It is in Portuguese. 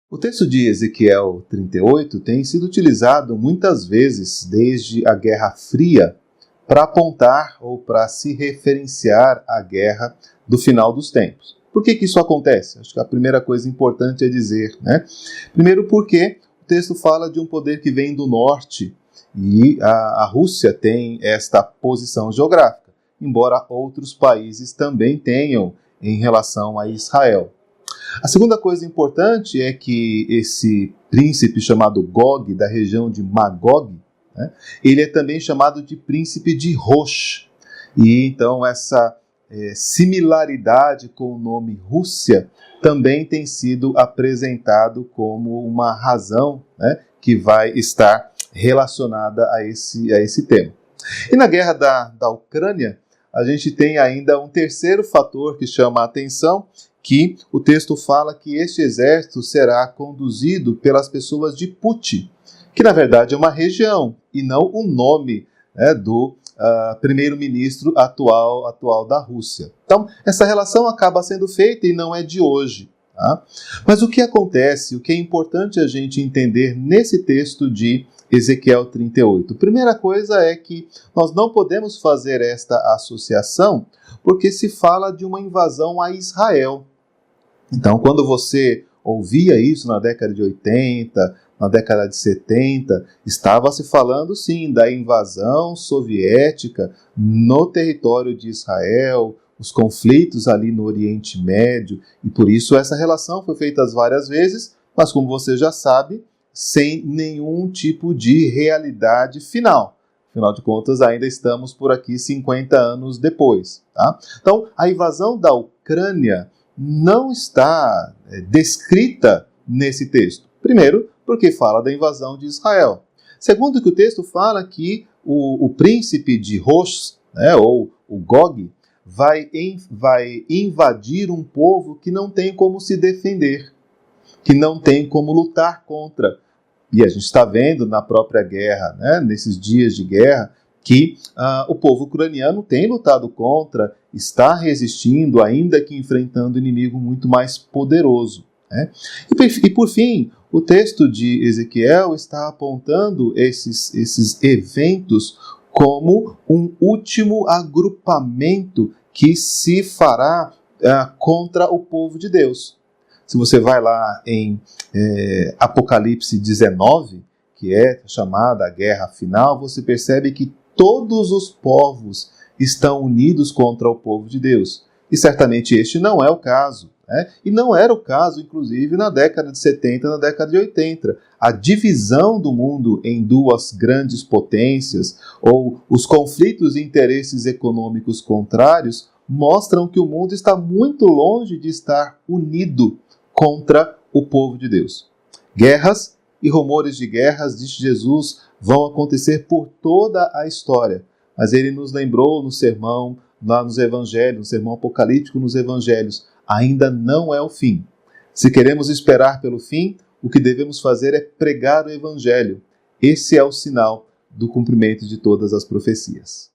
O texto de Ezequiel 38 tem sido utilizado muitas vezes desde a Guerra Fria para apontar ou para se referenciar à guerra do final dos tempos. Por que isso acontece? Acho que a primeira coisa importante é dizer, Primeiro porque o texto fala de um poder que vem do norte e a Rússia tem esta posição geográfica, embora outros países também tenham em relação a Israel. A segunda coisa importante é que esse príncipe chamado Gog, da região de Magog, ele é também chamado de príncipe de Rosh. E então essa similaridade com o nome Rússia também tem sido apresentado como uma razão que vai estar relacionada a esse tema. E na guerra da Ucrânia, a gente tem ainda um terceiro fator que chama a atenção, que o texto fala que este exército será conduzido pelas pessoas de Put, que na verdade é uma região e não o nome do primeiro-ministro atual da Rússia. Então, essa relação acaba sendo feita e não é de hoje. Tá? Mas o que acontece, o que é importante a gente entender nesse texto de Ezequiel 38? Primeira coisa é que nós não podemos fazer esta associação porque se fala de uma invasão a Israel. Então, quando você ouvia isso na década de 80, na década de 70, estava se falando, sim, da invasão soviética no território de Israel, os conflitos ali no Oriente Médio, e por isso essa relação foi feita várias vezes, mas como você já sabe, sem nenhum tipo de realidade final. Afinal de contas, ainda estamos por aqui 50 anos depois. Tá? Então, a invasão da Ucrânia não está descrita nesse texto. Primeiro, porque fala da invasão de Israel. Segundo, que o texto fala que o príncipe de Rosh, ou o Gog, vai invadir um povo que não tem como se defender, que não tem como lutar contra. E a gente está vendo na própria guerra, nesses dias de guerra, que o povo ucraniano tem lutado contra, está resistindo, ainda que enfrentando um inimigo muito mais poderoso. E por fim, o texto de Ezequiel está apontando esses eventos como um último agrupamento que se fará contra o povo de Deus. Se você vai lá em Apocalipse 19, que é chamada a guerra final, você percebe que todos os povos estão unidos contra o povo de Deus. E certamente este não é o caso. E não era o caso, inclusive, na década de 70, na década de 80. A divisão do mundo em duas grandes potências, ou os conflitos e interesses econômicos contrários, mostram que o mundo está muito longe de estar unido contra o povo de Deus. Guerras e rumores de guerras, diz Jesus, vão acontecer por toda a história. Mas ele nos lembrou no sermão, lá nos evangelhos, no sermão apocalíptico nos evangelhos, ainda não é o fim. Se queremos esperar pelo fim, o que devemos fazer é pregar o evangelho. Esse é o sinal do cumprimento de todas as profecias.